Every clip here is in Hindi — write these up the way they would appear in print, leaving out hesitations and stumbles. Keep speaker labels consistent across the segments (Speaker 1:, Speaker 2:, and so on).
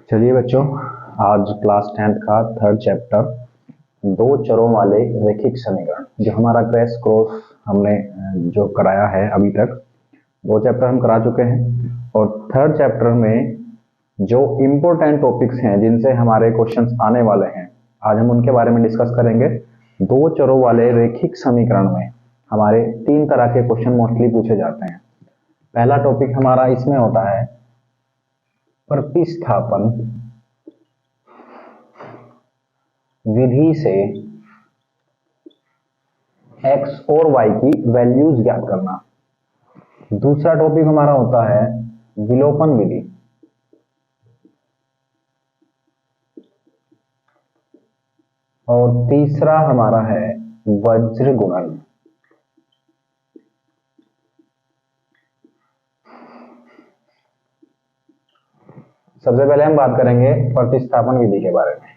Speaker 1: चलिए बच्चों, आज क्लास 10th का थर्ड चैप्टर दो चरों वाले रैखिक समीकरण जो हमारा क्रैश कोर्स हमने जो कराया है अभी तक दो चैप्टर हम करा चुके हैं। और थर्ड चैप्टर में जो इम्पोर्टेंट टॉपिक्स हैं जिनसे हमारे क्वेश्चंस आने वाले हैं, आज हम उनके बारे में डिस्कस करेंगे। दो चरों वाले रैखिक समीकरण में हमारे तीन तरह के क्वेश्चन मोस्टली पूछे जाते हैं। पहला टॉपिक हमारा इसमें होता है प्रतिस्थापन विधि से x और y की वैल्यूज ज्ञात करना। दूसरा टॉपिक हमारा होता है विलोपन विधि। और तीसरा हमारा है वज्र गुणन। सबसे पहले हम बात करेंगे प्रतिस्थापन विधि के बारे में।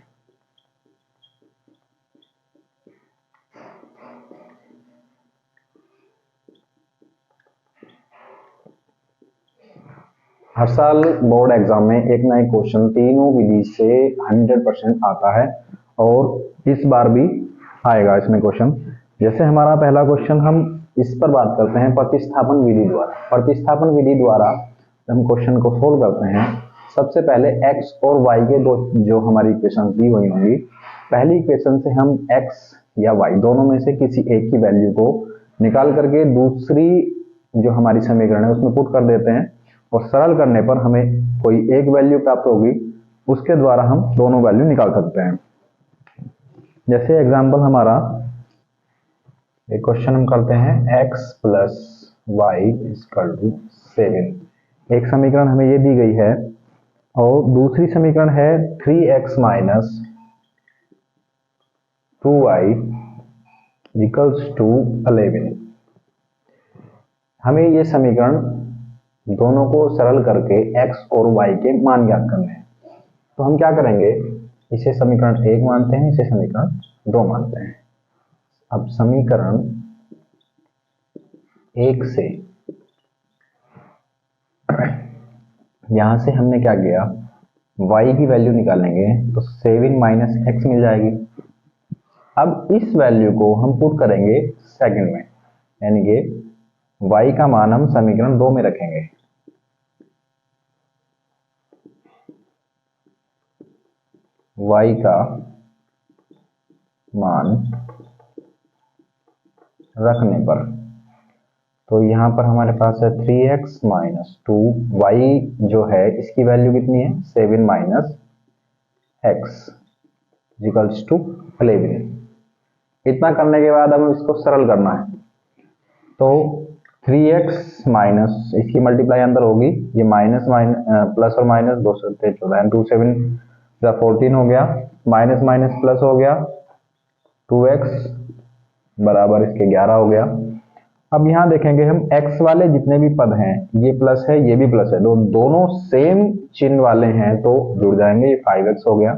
Speaker 1: हर साल बोर्ड एग्जाम में एक ना एक क्वेश्चन तीनों विधि से 100% आता है और इस बार भी आएगा इसमें क्वेश्चन। जैसे हमारा पहला क्वेश्चन, हम इस पर बात करते हैं प्रतिस्थापन विधि द्वारा। प्रतिस्थापन विधि द्वारा हम क्वेश्चन को सोल्व करते हैं। सबसे पहले x और y के दो जो हमारी इक्वेशन दी हुई होंगी, पहली इक्वेशन से हम x या y दोनों में से किसी एक की वैल्यू को निकाल करके दूसरी जो हमारी समीकरण है उसमें पुट कर देते हैं और सरल करने पर हमें कोई एक वैल्यू प्राप्त होगी, उसके द्वारा हम दोनों वैल्यू निकाल सकते हैं। जैसे एग्जांपल हमारा एक क्वेश्चन हम करते हैं x plus y equal to 7। एक समीकरण हमें ये दी गई है और दूसरी समीकरण है 3x minus 2y equals to 11। हमें ये समीकरण दोनों को सरल करके x और y के मान ज्ञात करने हैं। तो हम क्या करेंगे, इसे समीकरण 1 मानते हैं, इसे समीकरण 2 मानते हैं। अब समीकरण 1 से यहां से हमने क्या किया, y की वैल्यू निकालेंगे तो 7 माइनस एक्स मिल जाएगी। अब इस वैल्यू को हम पुट करेंगे सेकंड में, यानी कि y का मान हम समीकरण 2 में रखेंगे। y का मान रखने पर तो यहाँ पर हमारे पास है 3x माइनस 2, y जो है इसकी वैल्यू कितनी है 7 माइनस एक्स इक्वल्स टू 11। इतना करने के बाद हमें इसको सरल करना है। तो 3x माइनस इसकी मल्टीप्लाई अंदर होगी, ये माइनस प्लस और माइनस 2 से 14, 2 7 14 हो गया, माइनस माइनस प्लस हो गया, 2x बराबर इसके 11 हो गया। अब यहाँ देखेंगे हम x वाले जितने भी पद हैं, ये प्लस है ये भी प्लस है, दोनों सेम चिन्ह वाले हैं तो जुड़ जाएंगे। ये 5x हो गया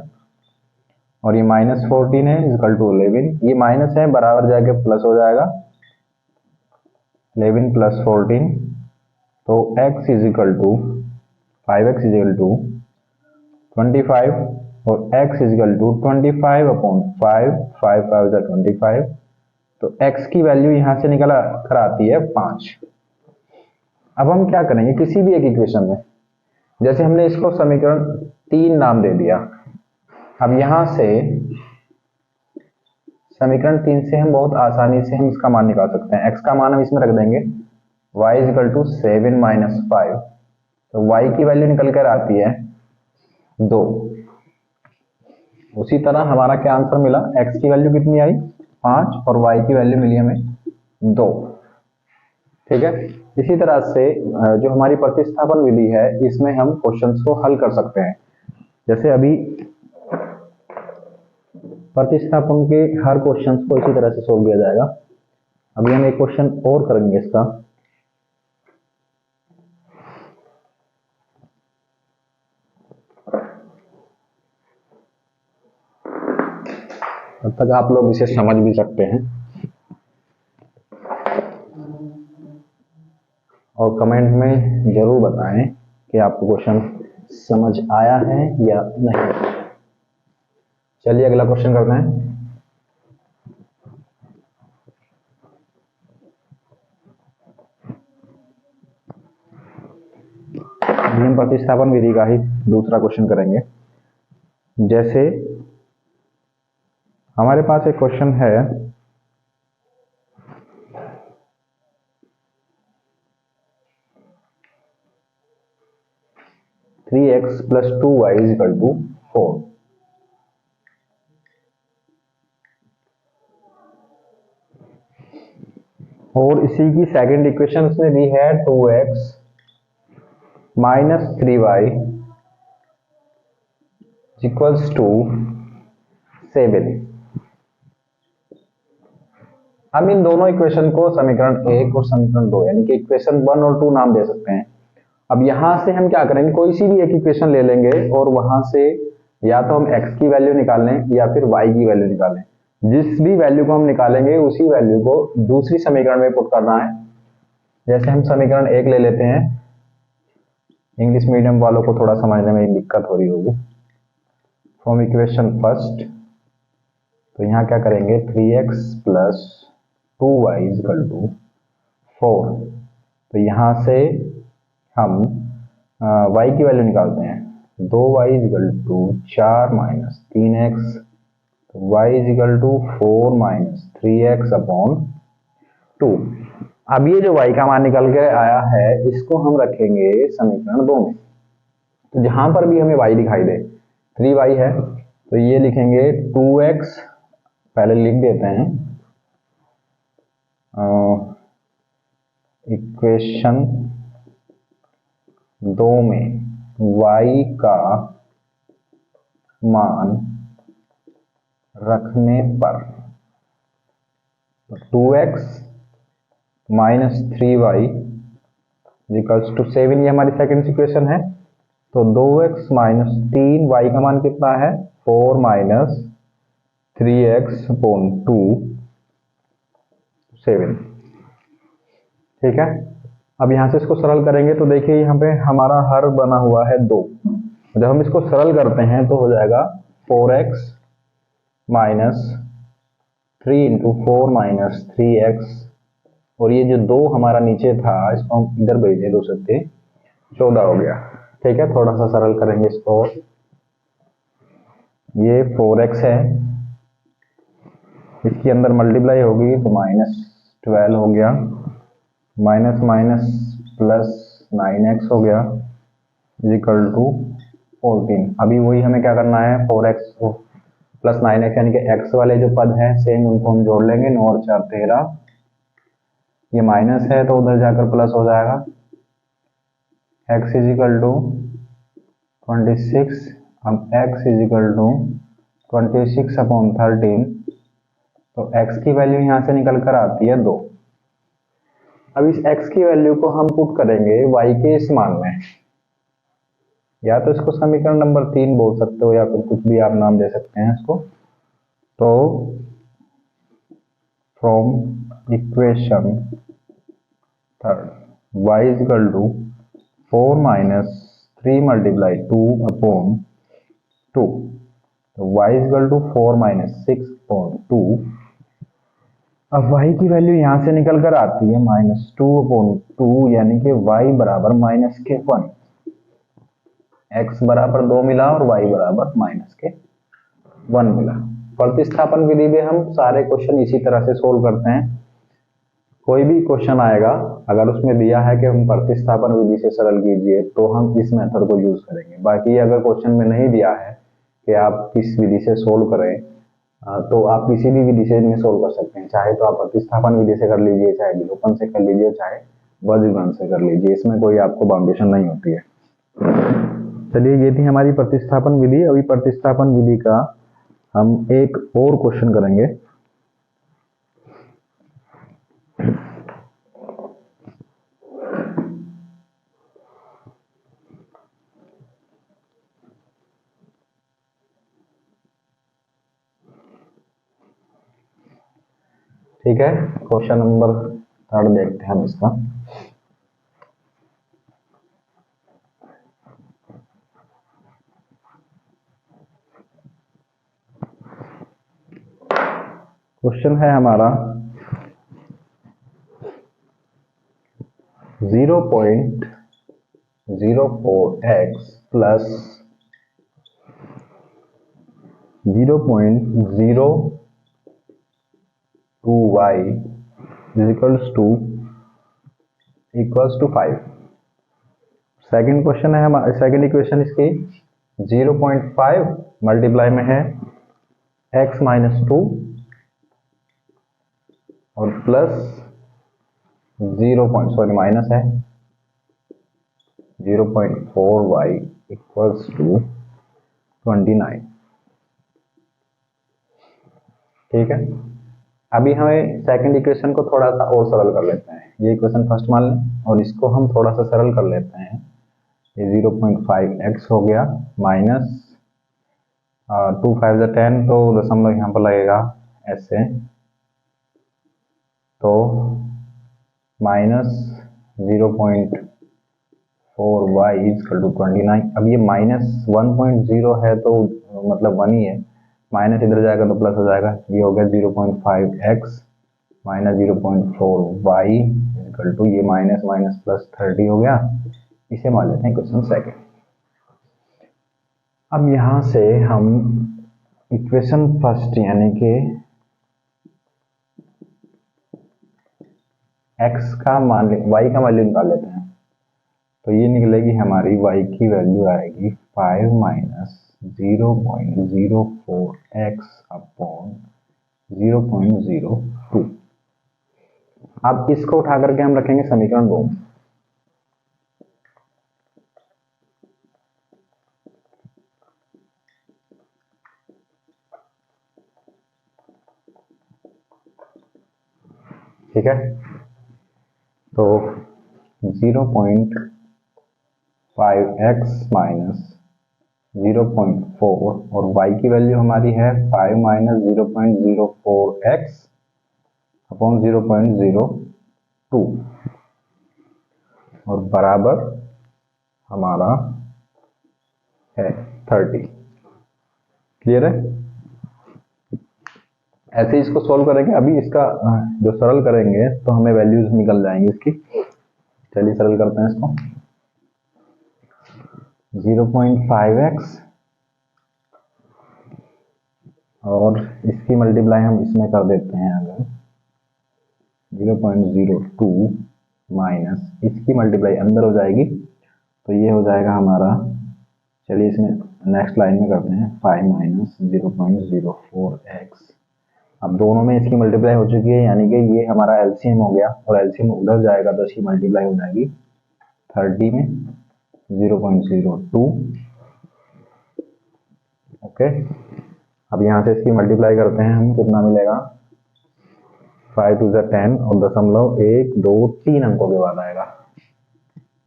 Speaker 1: और ये माइनस 14 है इक्वल टू 11। ये माइनस है बराबर जाके प्लस हो जाएगा, 11 प्लस 14 तो x is equal to 5x is equal to 25 और x is equal to 25 upon 5, 5 5 25। तो x की वैल्यू यहां से निकल कर आती है 5। अब हम क्या करेंगे, किसी भी एक इक्वेशन में, जैसे हमने इसको समीकरण 3 नाम दे दिया। अब यहां से समीकरण 3 से हम बहुत आसानी से हम इसका मान निकाल सकते हैं। x का मान हम इसमें रख देंगे, y is equal to 7 minus 5, तो y की वैल्यू निकल कर आती है 2। उसी तरह हमारा क्या आंसर मिला, x की वैल्यू कितनी आई 5 और y की वैल्यू मिली हमें 2। ठीक है, इसी तरह से जो हमारी प्रतिस्थापन विधि है इसमें हम क्वेश्चंस को हल कर सकते हैं। जैसे अभी प्रतिस्थापन के हर क्वेश्चंस को इसी तरह से सोल्व किया जाएगा। अभी हम एक क्वेश्चन और करेंगे इसका। तब तक आप लोग इसे समझ भी सकते हैं और कमेंट में जरूर बताएं कि आपको क्वेश्चन समझ आया है या नहीं? चलिए अगला क्वेश्चन करते हैं। अभी हम प्रतिस्थापन विधि का ही दूसरा क्वेश्चन करेंगे। जैसे हमारे पास एक क्वेश्चन है, three x plus 2y is equal to 4। और इसी की सेकंड इक्वेशन में भी है 2x minus 3y equals to 7। हम इन दोनों इक्वेशन को समीकरण 1 और समीकरण 2 यानी कि इक्वेशन 1 और 2 नाम दे सकते हैं। अब यहां से हम क्या करेंगे, कोई सी भी एक इक्वेशन ले लेंगे और वहां से या तो हम x की वैल्यू निकाल लें या फिर y की वैल्यू निकालें। जिस भी वैल्यू को हम निकालेंगे उसी वैल्यू को दूसरी समीकरण में पुट करना है। जैसे हम समीकरण 1 ले लेते हैं, इंग्लिश मीडियम वालों को थोड़ा समझने में दिक्कत हो रही होगी। फ्रॉम इक्वेशन फर्स्ट, तो यहाँ क्या करेंगे, 3x plus 2y equal to 4। तो यहाँ से हम y की वैल्यू निकालते हैं, 2y equal to 4 minus 3x, तो y equal to 4 minus 3x upon 2। अब ये जो y का मान निकल के आया है इसको हम रखेंगे समीकरण 2 में। तो जहां पर भी हमें y दिखाई दे, 3y है तो ये लिखेंगे 2x, पहले लिख देते हैं इक्वेशन 2 में y का मान रखने पर 2x minus 3y equals to 7, ये हमारी सेकंड इक्वेशन है। तो 2x माइनस 3y का मान कितना है, 4 माइनस 3x अपॉन 2 7। ठीक है, अब यहां से इसको सरल करेंगे तो देखिए यहाँ पे हमारा हर बना हुआ है 2। जब हम इसको सरल करते हैं तो हो जाएगा 4x minus 3 into 4 minus 3x, और ये जो 2 हमारा नीचे था इसको हम इधर भेज दें, 2 सकते 14 हो गया। ठीक है, थोड़ा सा सरल करेंगे इसको, ये 4x है, इसके अंदर मल्टीप्लाई होगी तो माइनस 12 हो गया, माइनस माइनस प्लस 9x हो गया इक्वल टू 14। अभी वही हमें क्या करना है, 4x प्लस 9x यानी कि x वाले जो पद हैं सेम उनको हम जोड़ लेंगे, 9 और 4 13, ये माइनस है तो उधर जाकर प्लस हो जाएगा, x इज इक्वल टू 26। अब x is equal to 26 upon 13, तो x की वैल्यू यहां से निकल कर आती है 2। अब इस x की वैल्यू को हम पुट करेंगे y के इस मान में, या तो इसको समीकरण नंबर 3 बोल सकते हो या फिर कुछ भी आप नाम दे सकते हैं इसको। तो from equation third y is equal to 4 minus 3 multiply 2 upon 2, तो y is equal to 4 minus 6 upon 2। अब y की वैल्यू यहां से निकल कर आती है -2 अपॉन 2, यानी कि y बराबर माइनस के 1, x बराबर 2 मिला और y बराबर माइनस के 1 मिला। प्रतिस्थापन विधि में हम सारे क्वेश्चन इसी तरह से सोल्व करते हैं। कोई भी क्वेश्चन आएगा अगर उसमें दिया है कि हम प्रतिस्थापन विधि से सरल कीजिए तो हम इस मेथड को यूज करेंगे। बाकी अगर क्वेश्चन में नहीं दिया है कि आप किस विधि से सोल्व करें, तो आप किसी भी विधि से इन्हें सोल्व कर सकते हैं। चाहे तो आप प्रतिस्थापन विधि से कर लीजिए, चाहे विलोपन से कर लीजिए, चाहे वज्रगुणन से कर लीजिए, इसमें कोई आपको बाउंडेशन नहीं होती है। चलिए, ये थी हमारी प्रतिस्थापन विधि। अभी प्रतिस्थापन विधि का हम एक और क्वेश्चन करेंगे। ठीक है, क्वेश्चन नंबर 3 देखते हैं हम इसका। क्वेश्चन है हमारा 0.04x plus 0.02y equals to 5। Second question है हमारा, सेकेंड इक्वेशन इसकी 0.5 मल्टीप्लाई में है x माइनस 2 और प्लस माइनस है 0.4y इक्वल्स टू 29। ठीक है, अभी हमें सेकंड इक्वेशन को थोड़ा सा और सरल कर लेते हैं। ये इक्वेशन फर्स्ट मान लें और इसको हम थोड़ा सा सरल कर लेते हैं। ये 0.5x हो गया माइनस 2 5 10, तो दशमलव यहाँ पर लगेगा ऐसे, तो माइनस 0.4y इक्वल टू 29। अब ये माइनस 1.0 है तो मतलब 1 ही है, माइनस इधर जाएगा तो प्लस हो जाएगा। ये हो गया 0.5x minus 0.4y equal to, ये माइनस माइनस प्लस 30 हो गया। इसे मान लेते हैं क्वेश्चन सेकंड। अब यहां से हम इक्वेशन फर्स्ट यानी कि x का मान, y का वैल्यू निकाल लेते हैं। तो ये निकलेगी हमारी y की वैल्यू आएगी 5 माइनस 0.04x अपॉन 0.02। अब इसको उठा करके हम रखेंगे समीकरण 2। ठीक है, तो 0.5x माइनस 0.4 और y की वैल्यू हमारी है 5 माइनस 0.04x अपॉन 0.02 और बराबर हमारा है 30। क्लियर है? ऐसे इसको सॉल्व करेंगे। अभी इसका जो सरल करेंगे तो हमें वैल्यूज निकल जाएंगी इसकी। चलिए सरल करते हैं इसको। 0.5x और इसकी मल्टीप्लाई हम इसमें कर देते हैं अगर 0.02 माइनस इसकी मल्टीप्लाई अंदर हो जाएगी तो ये हो जाएगा हमारा, चलिए इसमें नेक्स्ट लाइन में करते हैं 5 माइनस 0.04x। अब दोनों में इसकी मल्टीप्लाई हो चुकी है यानी कि ये हमारा एलसीएम हो गया और एलसीएम उधर जाएगा तो इसकी मल्टीप्लाई हो जाएगी 30 में 0.02। ओके, अब यहाँ से इसकी मल्टीप्लाई करते हैं हम, कितना मिलेगा 5 2 10 और दशमलव 1 2 3 अंकों के बाद आएगा।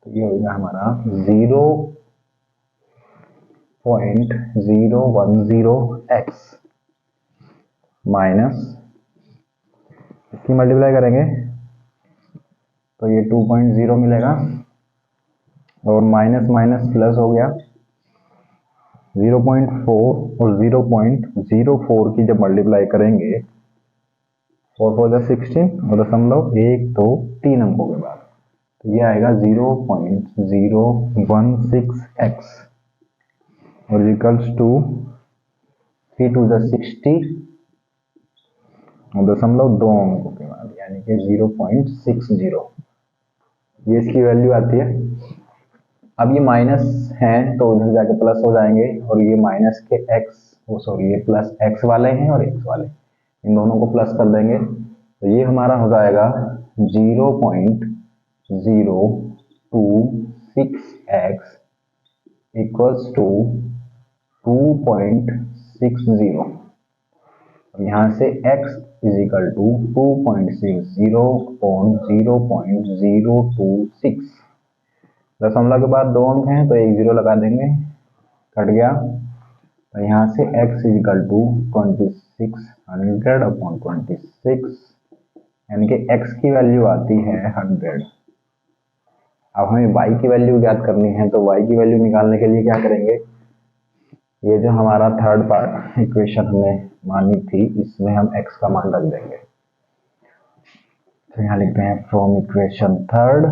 Speaker 1: तो ये होगा हमारा 0.010x माइनस इसकी मल्टीप्लाई करेंगे तो ये 2.0 मिलेगा और माइनस माइनस प्लस हो गया 0.4 और 0.04 की जब मल्टीप्लाई करेंगे 4 4 16 और दशमलव 1 2 3 अंकों के बाद तो ये आएगा 0.016x और इक्वल्स टू 3 2 60 और दशमलव 2 अंकों के बाद यानी कि 0.60। ये इसकी वैल्यू आती है। अब ये माइनस हैं तो उधर जाके प्लस हो जाएंगे और ये माइनस के ये प्लस x वाले हैं और x वाले, इन दोनों को प्लस कर देंगे तो ये हमारा हो जाएगा 0.026x इक्वल्स टू 2.60। यहाँ से x is equal to 2.60 upon 0.026। दशमलव के बाद 2 अंक हैं तो 1 0 लगा देंगे, कट गया। तो यहाँ से x is equal to 2600 upon 26 यानी कि x की वैल्यू आती है 100। अब हमें y की वैल्यू ज्ञात करनी है तो y की वैल्यू निकालने के लिए क्या करेंगे, ये जो हमारा थर्ड पार्ट इक्वेशन हमने मानी थी, इसमें हम x का मान रख देंगे। तो यहाँ लिखते हैं from equation third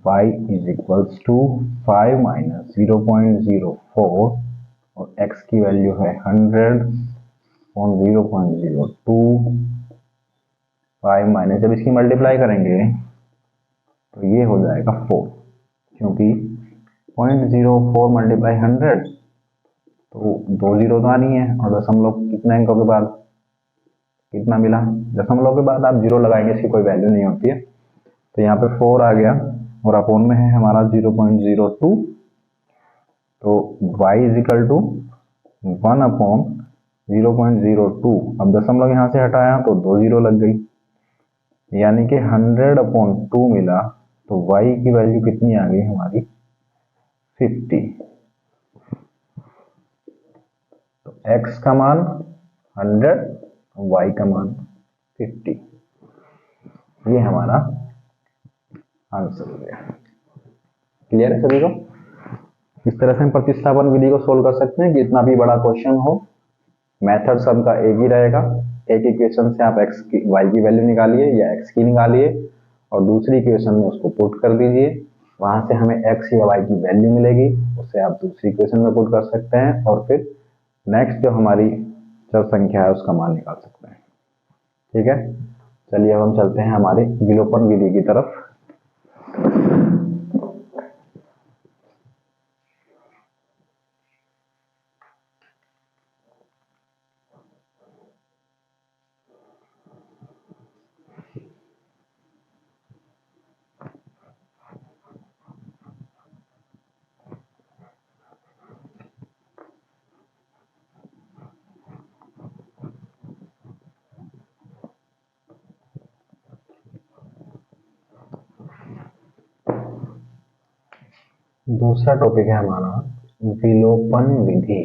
Speaker 1: y is equals to 5 minus 0.04 और x की वैल्यू है 100 और 0.02। 5 माइनस, जब इसकी मल्टीप्लाई करेंगे तो ये हो जाएगा 4, क्योंकि 0.04 मल्टीप्लाई 100 तो 2 जीरो तो आनी है, और दशमलव कितने अंकों के बाद कितना मिला, दशमलव के बाद आप जीरो लगाएंगे, इसकी कोई वैल्यू नहीं होती है। तो यहाँ पे 4 आ गया और अपोन में है हमारा 0.02, तो y is equal to 1 upon 0.02। अब दशमलव यहाँ से हटाया तो 2 जीरो लग गई, यानी कि 100/2 मिला। तो y की वैल्यू कितनी आ गई हमारी 50। तो x का मान 100, y का मान 50, ये हमारा आंसर हो गया। क्लियर है सभी को? इस तरह से हम प्रतिस्थापन विधि को सोल्व कर सकते हैं कि इतना भी बड़ा क्वेश्चन हो, मेथड सबका एक ही रहेगा। एक इक्वेशन से आप x की y की वैल्यू निकालिए या x की निकालिए और दूसरी इक्वेशन में उसको पुट कर दीजिए, वहां से हमें x या y की वैल्यू मिलेगी, उसे आप दूसरी इक्वेशन में पुट कर सकते हैं और फिर नेक्स्ट जो हमारी चर संख्या है उसका मान निकाल सकते हैं। ठीक है, चलिए अब हम चलते हैं हमारे विलोपन विधि की तरफ। दूसरा टॉपिक है हमारा विलोपन विधि।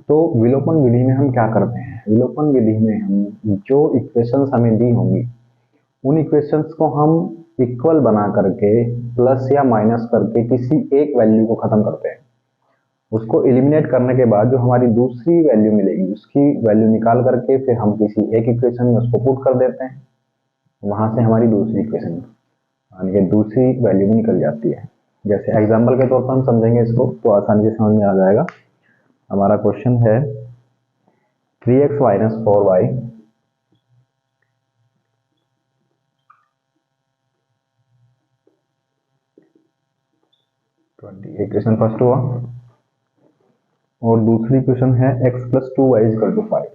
Speaker 1: तो विलोपन विधि में हम क्या करते हैं? विलोपन विधि में हम जो इक्वेशंस हमें दी होंगी उन इक्वेशंस को हम इक्वल बना करके प्लस या माइनस करके किसी एक वैल्यू को खत्म करते हैं। उसको एलिमिनेट करने के बाद जो हमारी दूसरी वैल्यू मिलेगी उसकी वैल्यू निकाल करके फिर हम किसी एक इक्वेशन में उसको पुट कर देते हैं, वहां से हमारी दूसरी इक्वेशन यानी कि दूसरी वैल्यू भी निकल जाती है। जैसे एग्जाम्पल के तौर पर हम समझेंगे इसको तो आसानी से समझ में आ जाएगा। हमारा क्वेश्चन है 3x minus 4y equation first हुआ और दूसरी इक्वेशन है x plus 2y equal to 5।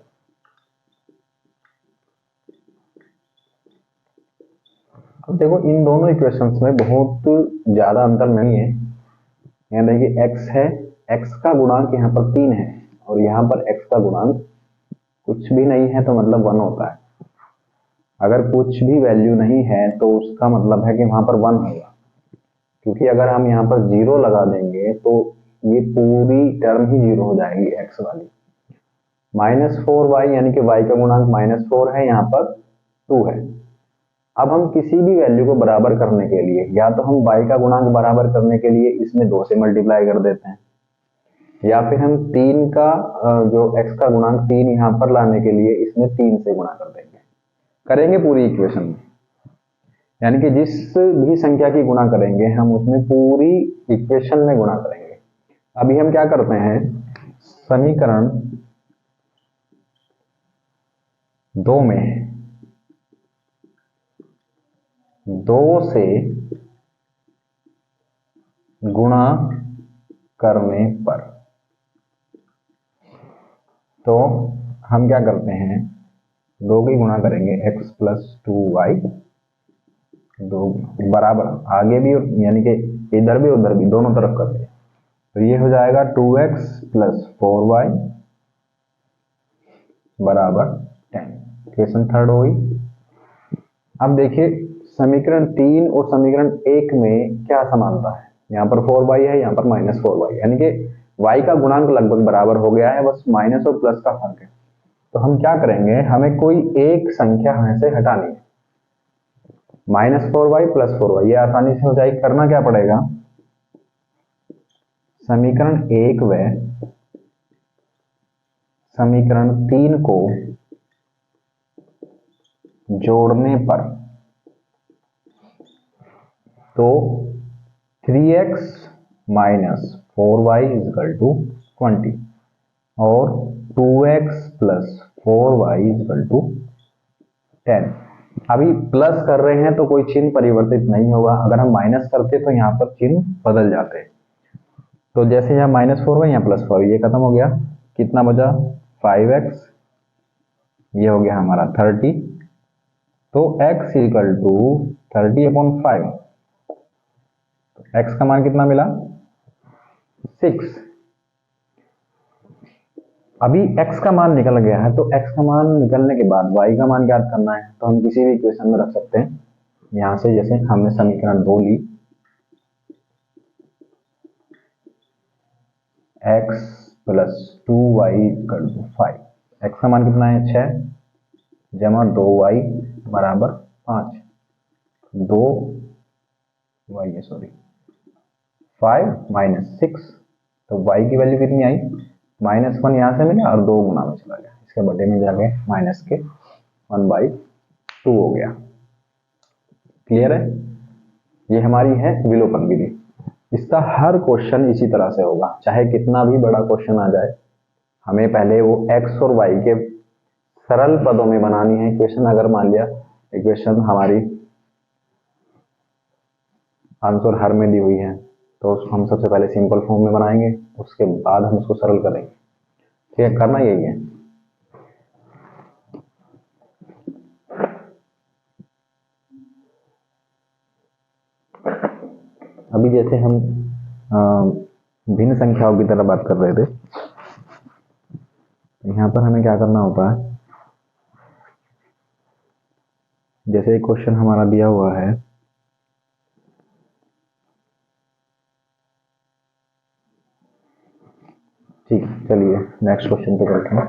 Speaker 1: अब देखो इन दोनों इक्वेशंस में बहुत ज्यादा अंतर नहीं है। यहाँ देखिए x है, x का गुणांक यहाँ पर 3 है और यहाँ पर x का गुणांक कुछ भी नहीं है, तो मतलब 1 होता है। अगर कुछ भी वैल्यू नहीं है तो उसका मतलब है कि वहां पर 1 होगा, क्योंकि अगर हम यहाँ पर 0 लगा देंगे तो ये पूरी टर्म ही 0 हो जाएगी x वाली। -4y यानी कि y का गुणांक -4 है, यहाँ पर 2 है। अब हम किसी भी वैल्यू को बराबर करने के लिए या तो हम y का गुणांक बराबर करने के लिए इसमें 2 से मल्टीप्लाई कर देते हैं, या फिर हम 3 का जो x का गुणांक 3 यहाँ पर लाने के लिए इसमें 3 से गुणा कर देंगे, करेंगे पूरी इक्वेशन में। यानी कि जिस भी संख्या की गुणा करेंगे हम उसमें पूरी इक्वेशन में गुणा करेंगे। अभी हम क्या करते हैं, समीकरण 2 में 2 से गुणा करने पर, तो हम क्या करते हैं 2 की गुणा करेंगे x प्लस 2y, 2 बराबर आगे भी यानी कि इधर भी उधर भी दोनों तरफ कर दिया, तो ये हो जाएगा 2x प्लस 4y बराबर 10। इक्वेशन थर्ड हो गई। अब देखिए समीकरण 3 और समीकरण 1 में क्या समानता है? यहाँ पर 4y है, यहाँ पर -4y, यानी कि y का गुणांक लगभग बराबर हो गया है, बस माइनस और प्लस का फर्क है। तो हम क्या करेंगे, हमें कोई एक संख्या यहाँ से हटानी है। -4y + 4y ये आसानी से हो जाएगी। करना क्या पड़ेगा, समीकरण 1 व समीकरण 3 को जोड़ने पर तो 3x - 4y = 20 और 2x + 4y = 10। अभी प्लस कर रहे हैं तो कोई चिन्ह परिवर्तित नहीं होगा, अगर हम माइनस करते तो यहाँ पर चिन्ह बदल जाते। तो जैसे यहाँ -4y यहाँ +4, ये खत्म हो गया, कितना बचा 5x, ये हो गया हमारा 30, तो x = 30/5, x का मान कितना मिला 6। अभी x का मान निकल गया है, तो x का मान निकलने के बाद y का मान ज्ञात करना है। तो हम किसी भी इक्वेशन में रख सकते हैं। यहां से जैसे हमने समीकरण 2 ली, x + 2y = 5, x का मान कितना है 6 जमा 2y = 5, 5 - 6, तो y की वैल्यू कितनी आई -1 यहाँ से मिला और 2 गुना में चला गया, इसके बटे में जाके माइनस के 1/2 हो गया। क्लियर है? ये हमारी है विलोपन विधि। इसका हर क्वेश्चन इसी तरह से होगा, चाहे कितना भी बड़ा क्वेश्चन आ जाए, हमें पहले वो x और y के सरल पदों में बनानी है इक्वेशन। अगर मान लिया इक्वेशन हमारी आंसर हर में दी हुई है, तो हम सबसे पहले सिंपल फॉर्म में बनाएंगे, उसके बाद हम उसको सरल करेंगे। ठीक है, करना यही है। अभी जैसे हम भिन्न संख्याओं की तरह बात कर रहे थे, यहाँ पर हमें क्या करना होता है, जैसे एक क्वेश्चन हमारा दिया हुआ है, ठीक, चलिए नेक्स्ट क्वेश्चन पे चलते हैं।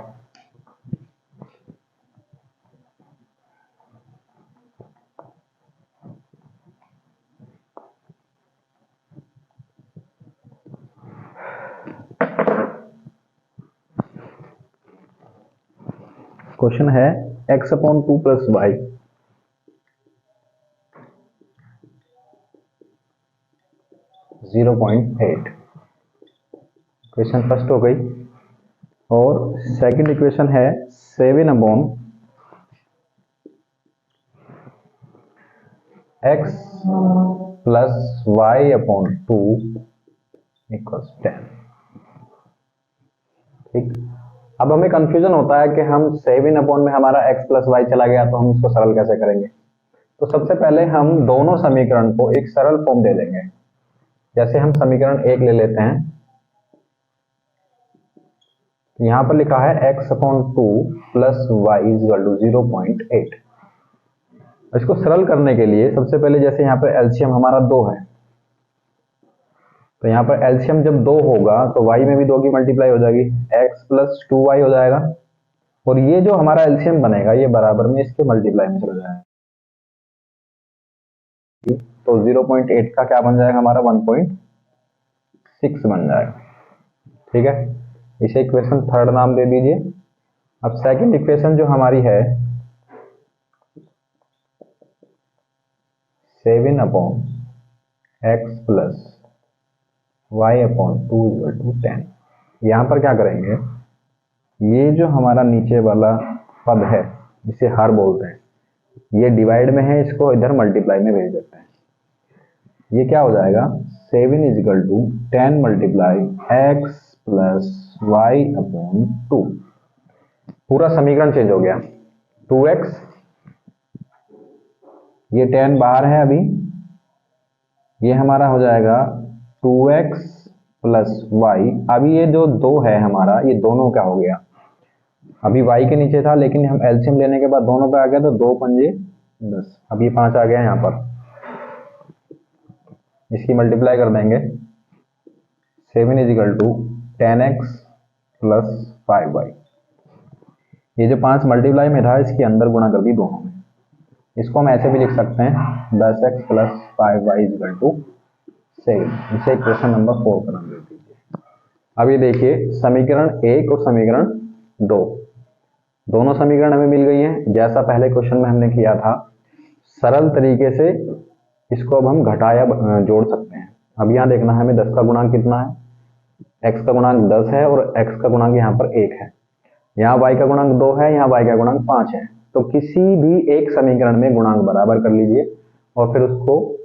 Speaker 1: क्वेश्चन है x/2 + y 0.8। इक्वेशन फर्स्ट हो गई, और सेकंड इक्वेशन है 7/x + y/2 = 10। ठीक, अब हमें कंफ्यूजन होता है कि हम 7/ में हमारा x + y चला गया, तो हम इसको सरल कैसे करेंगे। तो सबसे पहले हम दोनों समीकरण को एक सरल फॉर्म दे देंगे। जैसे हम समीकरण 1 ले लेते हैं, यहां पर लिखा है x/2 + y = 0.8। इसको सरल करने के लिए सबसे पहले जैसे यहाँ पर एलसीएम हमारा 2 है, तो यहाँ पर एलसीएम जब 2 होगा तो y में भी 2 की मल्टीप्लाई हो जाएगी, x + 2y हो जाएगा, और ये जो हमारा एलसीएम बनेगा ये बराबर में इसके मल्टीप्लाई में चला जाएगा, तो 0.8 का क्या बन जाएगा हमारा 1.6 बन जाएगा। ठीक है, इसे इक्वेशन थर्ड नाम दे दीजिए। अब सेकंड इक्वेशन जो हमारी है 7/x + y/2 = 10। यहाँ पर क्या करेंगे, ये जो हमारा नीचे वाला पद है जिसे हर बोलते हैं, ये डिवाइड में है, इसको इधर मल्टीप्लाई में भेज देते हैं। ये क्या हो जाएगा 7 = 10 × x + y/2। पूरा समीकरण चेंज हो गया, 2x, ये 10 बाहर है अभी, ये हमारा हो जाएगा 2x + y। अभी ये जो 2 है हमारा, ये दोनों क्या हो गया, अभी y के नीचे था लेकिन हम एलसीएम लेने के बाद दोनों पे आ गया, तो 2 × 5 10। अब ये 5 आ गया यहाँ पर, इसकी मल्टीप्लाई कर देंगे। 7 is equal to 10x plus 5y। ये जो 5 मल्टीप्लाई में था इसके अंदर गुणा कर दी दोनों में। इसको हम ऐसे भी लिख सकते हैं 10x plus 5y is equal to 7। इसे क्वेश्चन नंबर 4 का नाम दे दीजिए। अब ये देखिए समीकरण 1 और समीकरण 2, दोनों समीकरण हमें मिल गई हैं। जैसा पहले क्वेश्चन में हमने किया था, सरल तरीके से इसको अब हम घटा या जोड़ सकते हैं। अब यहाँ देखना है हमें 10 का गुणांक कितना है, x का गुणांक 10 है और x का गुणांक यहाँ पर 1 है। यहाँ y का गुणांक 2 है, यहाँ y का गुणांक 5 है। तो किसी भी एक समीकरण में गुणांक बराबर कर लीजिए और फिर उसको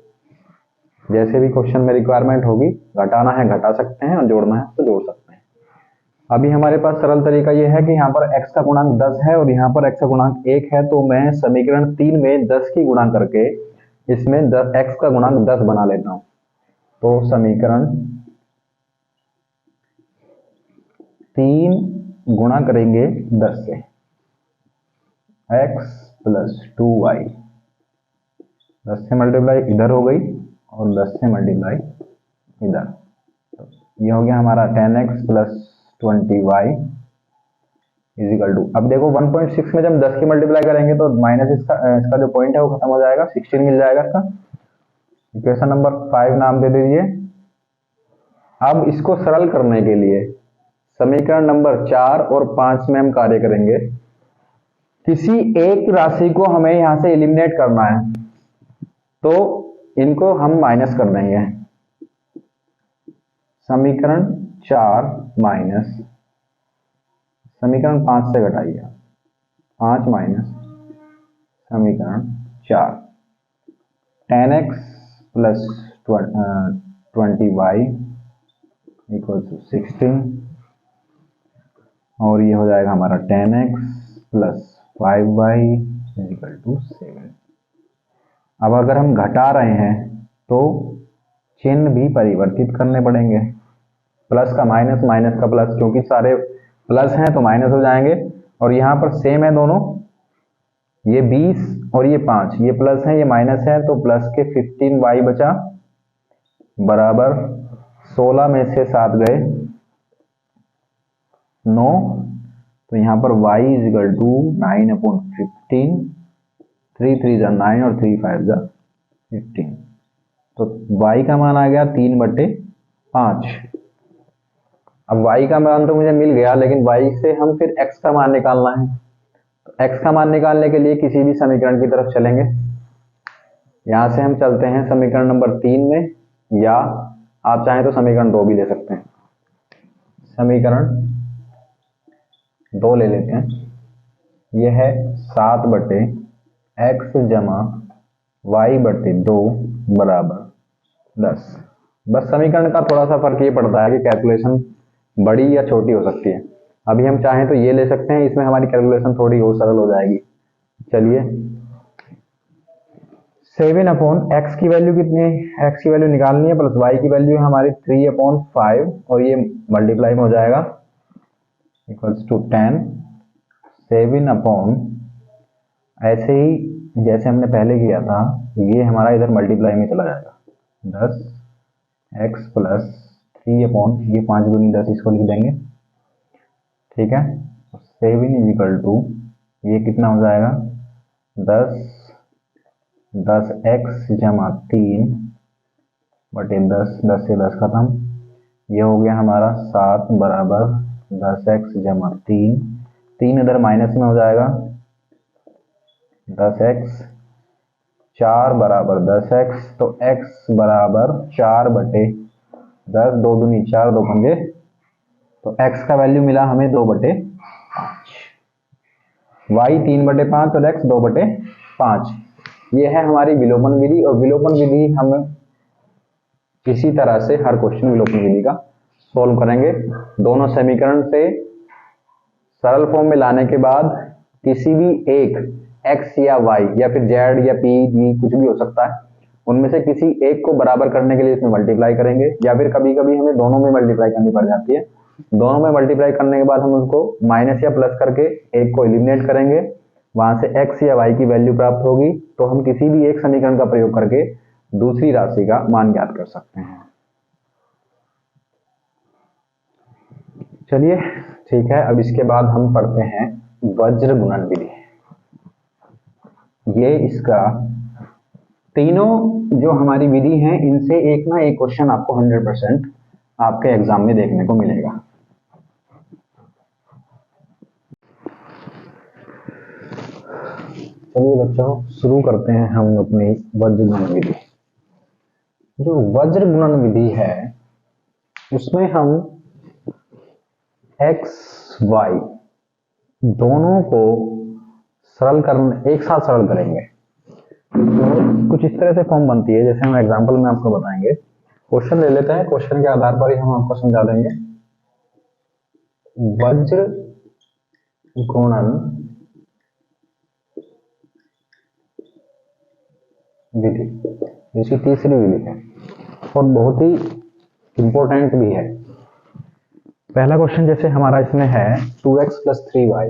Speaker 1: जैसे भी क्वेश्चन में रिक्वायरमेंट होगी, घटाना है घटा सकते हैं और जोड़ना है तो जोड़ सकते हैं। अभी हमारे पास सरल तरीका यह है कि यहाँ पर x का गुणांक 10 है और यहाँ पर x का गुणांक 1 है, तो मैं समीकरण 3 में 10 की गुणा करके इसमें x का गुणांक 10 बना लेता हूँ। तो समीकरण 3 गुणा करेंगे 10 से, x प्लस 2y, 10 से मल्टीप्लाई इधर हो गई और 10 से मल्टीप्लाई इधर, तो ये हो गया हमारा 10x plus 20y is equal to. अब देखो 1.6 में जब 10 की मल्टीप्लाई करेंगे तो माइनस इसका जो पॉइंट है वो खत्म हो जाएगा, 16 मिल जाएगा इसका। इक्वेशन नंबर 5 नाम दे दीजिए। अब इसको सरल करने के लिए समीकरण नंबर 4 और 5 में हम कार्य करेंगे। किसी एक राशि को हमें यहां से एलिमिनेट करना है, तो इनको हम माइनस कर देंगे। समीकरण 4 माइनस समीकरण 5 से घटाइए, 5 माइनस समीकरण 4, 10x plus 20y equal to 16, और ये हो जाएगा हमारा 10x plus 5y equal to 7। अब अगर हम घटा रहे हैं तो चिन्ह भी परिवर्तित करने पड़ेंगे, प्लस का माइनस, माइनस का प्लस, क्योंकि सारे प्लस हैं तो माइनस हो जाएंगे। और यहाँ पर सेम है दोनों, ये 20 और ये 5, ये प्लस है ये माइनस है, तो प्लस के 15y बचा बराबर 16 में से 7 गए 9, तो यहाँ पर y इज इक्वल टू 9/15, 3 3 जा 9 और 3 5 जा 15, तो y का मान आ गया 3/5। अब y का मान तो मुझे मिल गया, लेकिन y से हम फिर x का मान निकालना है। तो x का मान निकालने के लिए किसी भी समीकरण की तरफ चलेंगे। यहां से हम चलते हैं समीकरण नंबर 3 में, या आप चाहें तो समीकरण 2 भी ले सकते हैं। समीकरण 2 ले लेते हैं। यह है 7/x जमा y/2 बराबर 10। बस समीकरण का थोड़ा सा फर्क ये पड़ता है कि कैलकुलेशन बड़ी या छोटी हो सकती है। अभी हम चाहें तो ये ले सकते हैं, इसमें हमारी कैलकुलेशन थोड़ी और सरल हो जाएगी। चलिए 7/x की वैल्यू कितनी है, x की वैल्यू निकालनी है, प्लस y की वैल्यू है हमारी 3/5, और ये मल्टीप्लाई में हो जाएगा इक्वल्स टू 10। 7 ऐसे ही जैसे हमने पहले किया था, ये हमारा इधर मल्टीप्लाई में चला जाएगा, 10x प्लस 3 ये 5 दूनी 10, इसको लिख देंगे, ठीक है। 7 इज इक्वल टू ये कितना हो जाएगा 10x जमा 3/10, 10 से 10 खत्म, ये हो गया हमारा 7 बराबर 10x जमा 3 इधर माइनस में हो जाएगा, 10x 4 बराबर 10x, तो x बराबर 4/10, 2 दूनी 4, 2 पंजे, तो x का वैल्यू मिला हमें 2/5, y 3/5 और x 2/5। ये है हमारी विलोपन विधि, और विलोपन विधि हम इसी तरह से हर क्वेश्चन विलोपन विधि का सॉल्व करेंगे। दोनों समीकरण से सरल फॉर्म में लाने के बाद किसी भी एक x या y या फिर z या p d कुछ भी हो सकता है, उनमें से किसी एक को बराबर करने के लिए इसमें मल्टीप्लाई करेंगे, या फिर कभी कभी हमें दोनों में मल्टीप्लाई करनी पड़ जाती है। दोनों में मल्टीप्लाई करने के बाद हम उसको माइनस या प्लस करके एक को एलिमिनेट करेंगे, वहां से x या y की वैल्यू प्राप्त होगी, तो हम किसी भी एक समीकरण का प्रयोग करके दूसरी राशि का मान ज्ञात कर सकते हैं। चलिए ठीक है, अब इसके बाद हम पढ़ते हैं वज्र गुणन विधि। ये इसका तीनों जो हमारी विधि है, इनसे एक ना एक क्वेश्चन आपको 100% आपके एग्जाम में देखने को मिलेगा। चलिए बच्चों, शुरू करते हैं हम अपनी वज्र गुणन विधि। जो वज्र गुणन विधि है उसमें हम x y दोनों को एक साथ सरल करेंगे। तो कुछ इस तरह से फॉर्म बनती है, जैसे हम एग्जांपल में आपको बताएंगे। क्वेश्चन ले लेते हैं, क्वेश्चन के आधार पर ही हम आपको समझा देंगे। वज्र गुणन विधि, इसकी तीसरी विधि है और बहुत ही इंपॉर्टेंट भी है। पहला क्वेश्चन जैसे हमारा इसमें है 2x + 3y,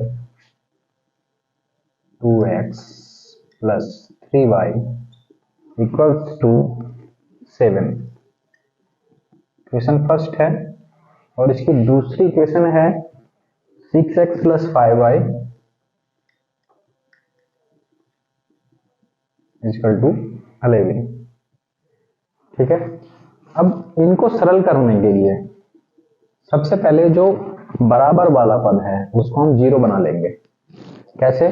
Speaker 1: 2x + 3y = 7। Question first है। और इसकी दूसरी क्वेश्चन है 6x + 5y = 11। ठीक है, अब इनको सरल करने के लिए सबसे पहले जो बराबर वाला पद है उसको हम 0 बना लेंगे। कैसे?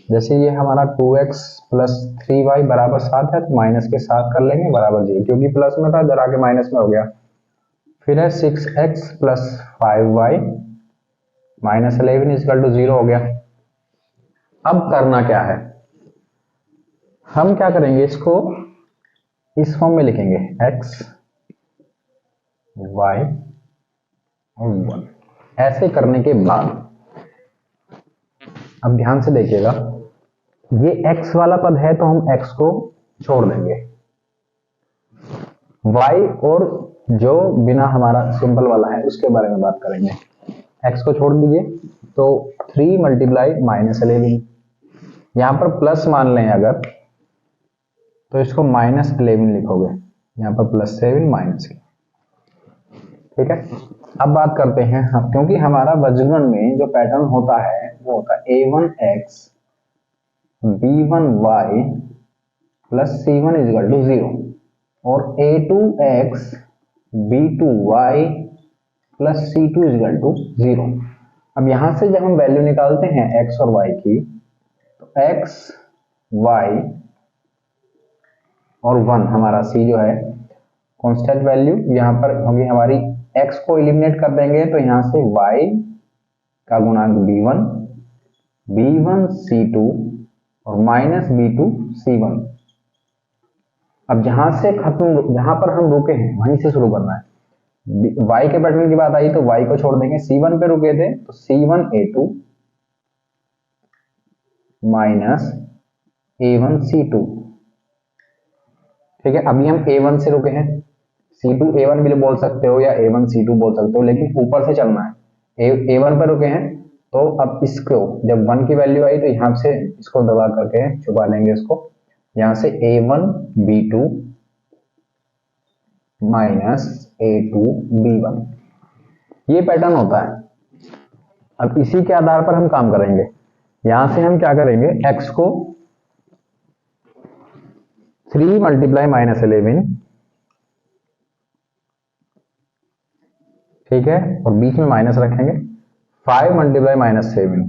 Speaker 1: जैसे ये हमारा 2x + 3y = 7 है, तो माइनस के साथ कर लेंगे बराबर 0, क्योंकि प्लस में था, जरा के माइनस में हो गया। फिर है 6x + 5y - 11 = 0 हो गया। अब करना क्या है, हम क्या करेंगे, इसको इस फॉर्म में लिखेंगे x y और 1। ऐसे करने के बाद अब ध्यान से देखिएगा, ये x वाला पद है तो हम x को छोड़ देंगे, y और जो बिना हमारा सिंपल वाला है उसके बारे में बात करेंगे। x को छोड़ दीजिए, तो 3 × -11, यहां पर प्लस मान लें अगर, तो इसको -11 लिखोगे, यहां पर +7 माइनस। ठीक है, अब बात करते हैं हम, क्योंकि हमारा वज्रगुणन में जो पैटर्न होता है वो होता है a1x b1y + c1 = 0 और a2x b2y + c2 = 0। अब यहां से जब हम वैल्यू निकालते हैं x और y की, तो x y और 1 हमारा c जो है कांस्टेंट वैल्यू, यहां पर होगी हमारी, x को एलिमिनेट कर देंगे तो यहां से y का गुणांक b1 b1 c2 और -b2 c1। अब जहां से खत्म, जहां पर हम रुके हैं वहीं से शुरू करना है। y के पैटर्न की बात आई तो y को छोड़ देंगे, c1 पे रुके थे तो c1 a2 -a1 c2। ठीक है, अभी हम a1 से रुके हैं, c2 a1 भी बोल सकते हो या a1 c2 बोल सकते हो, लेकिन ऊपर से चलना है। a1 पर रुके हैं, तो अब इसको जब 1 की वैल्यू आई तो यहां से इसको दबा करके छुपा लेंगे इसको, यहां से a1 b2 -a2 b1, ये पैटर्न होता है। अब इसी के आधार पर हम काम करेंगे। यहां से हम क्या करेंगे, x को 3 × -11, ठीक है, और बीच में माइनस रखेंगे, 5 × -7।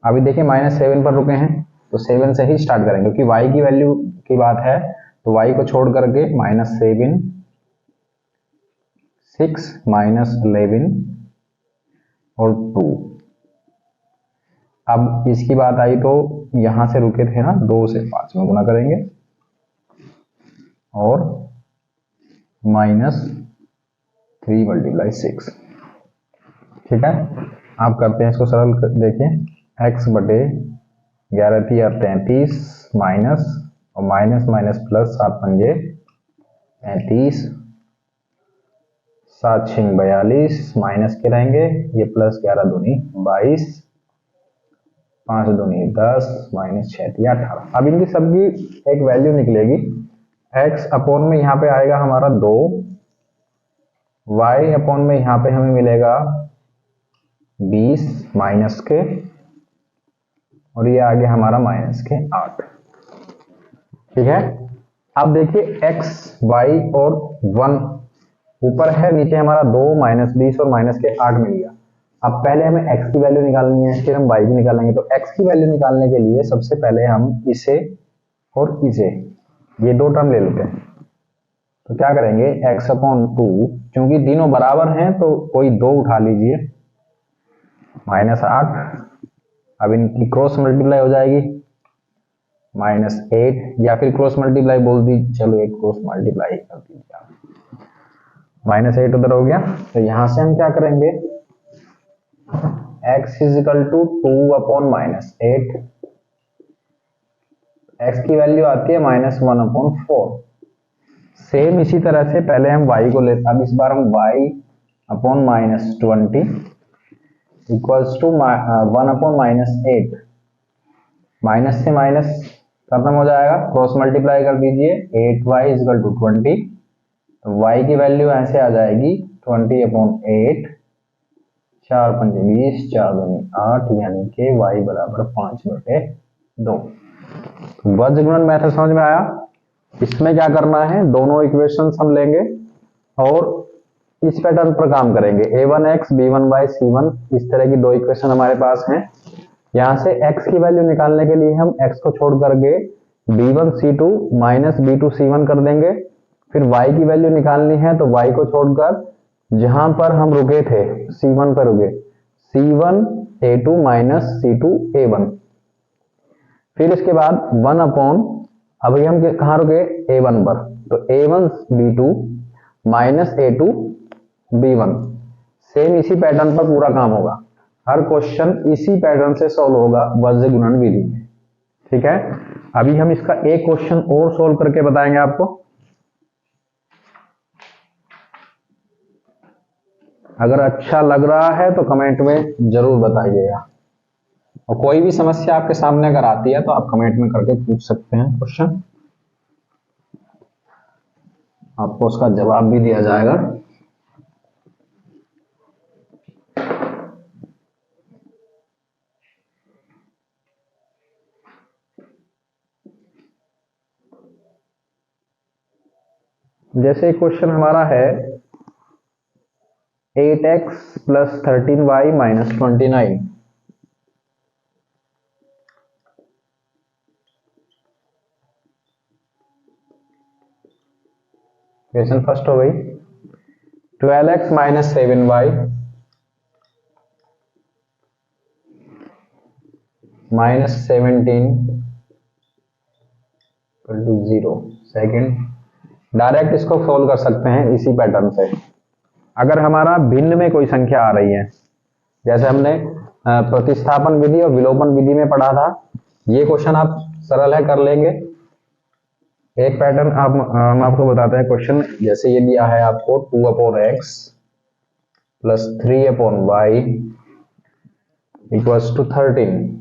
Speaker 1: अभी देखिए -7 पर रुके हैं तो 7 से ही स्टार्ट करेंगे, क्योंकि y की वैल्यू की बात है, तो y को छोड़ करके -7 6 -11 और 2। अब इसकी बात आई तो यहां से रुके थे ना, 2 से 5 में गुना करेंगे और -3 × 6। ठीक है, आप करते हैं इसको सरल, देखिए x बटे 11 × 33 माइनस और माइनस माइनस प्लस 7 पंजे 35 7 6 42 माइनस के रहेंगे, ये +11 दूनी 22 5 दूनी 10 माइनस 6 या 18। अब इनकी सबकी एक वैल्यू निकलेगी। x अपॉन में यहाँ पे आएगा हमारा 2, y अपॉन में यहाँ पे हमें मिलेगा 20 माइनस के, और ये आ गया हमारा माइनस के 8। ठीक है। अब देखिए x, y और 1 ऊपर है, नीचे हमारा 2 माइनस 20 और माइनस के 8 मिल गया। अब पहले हमें x की वैल्यू निकालनी है, फिर हम y की निकालेंगे। तो x की वैल्यू निकालने के लिए सबसे पहले हम इसे और इसे, ये दो टर्म ले लेते हैं। तो क्या करेंगे, x अपॉन 2, क्योंकि तीनों बराबर हैं तो कोई दो उठा लीजिए, माइनस 8। अब इनकी क्रॉस मल्टीप्लाई हो जाएगी, माइनस 8, या फिर क्रॉस मल्टीप्लाई बोल दी, चलो एक क्रॉस मल्टीप्लाई कर दीजिए आप। माइनस 8 उधर हो गया। तो यहां से हम क्या करेंगे, x is equal to 2 upon minus 8, x की वैल्यू आती है माइनस 1 अपॉन 4। सेम इसी तरह से पहले हम y को लेते, अब इस बार हम y upon minus 20 equals to 1 upon minus 8। Minus से माइनस खत्म हो जाएगा, क्रॉस मल्टीप्लाई कर दीजिए, 8y इज इक्वल टू 20। तो y की वैल्यू ऐसे आ जाएगी 20 अपॉन 8, 4 पंजे 20, 4 दूनी 8, यानी कि y बराबर 5/2। वर्गमूल मेथड समझ में आया। इसमें क्या करना है, दोनों इक्वेशंस हम लेंगे और इस पैटर्न पर काम करेंगे। a1x b1y c1, इस तरह की दो इक्वेशन हमारे पास हैं। यहां से x की वैल्यू निकालने के लिए हम x को छोड़ करके b1 c2 minus b2 c1 कर देंगे। फिर y की वैल्यू निकालनी है तो y को छोड़कर जहां पर हम रुके थे c1 पर रुके, c1 a2 minus c2 a1। फिर इसके बाद 1 अपॉन, अभी हम कहां रुके, a1 पर, तो a1 b2 minus a2 b1। Same इसी पैटर्न पर पूरा काम होगा, हर क्वेश्चन इसी पैटर्न से सॉल्व होगा वर्ग गुणन विधि में। ठीक है। अभी हम इसका एक क्वेश्चन और सॉल्व करके बताएंगे आपको। अगर अच्छा लग रहा है तो कमेंट में जरूर बताइएगा, और कोई भी समस्या आपके सामने अगर आती है तो आप कमेंट में करके पूछ सकते हैं क्वेश्चन, आपको उसका जवाब भी दिया जाएगा। जैसे क्वेश्चन हमारा है 8x plus 13y minus 29। Question first हो गई 12x minus 7y minus 17 to 0। Second, direct इसको सोल्व कर सकते हैं इसी पैटर्न से। अगर हमारा भिन्न में कोई संख्या आ रही है, जैसे हमने प्रतिस्थापन विधि और विलोपन विधि में पढ़ा था, ये क्वेश्चन आप सरल है कर लेंगे। एक पैटर्न हम आपको बताते हैं क्वेश्चन, जैसे ये दिया है आपको 2 upon x plus 3 upon y equals to 13।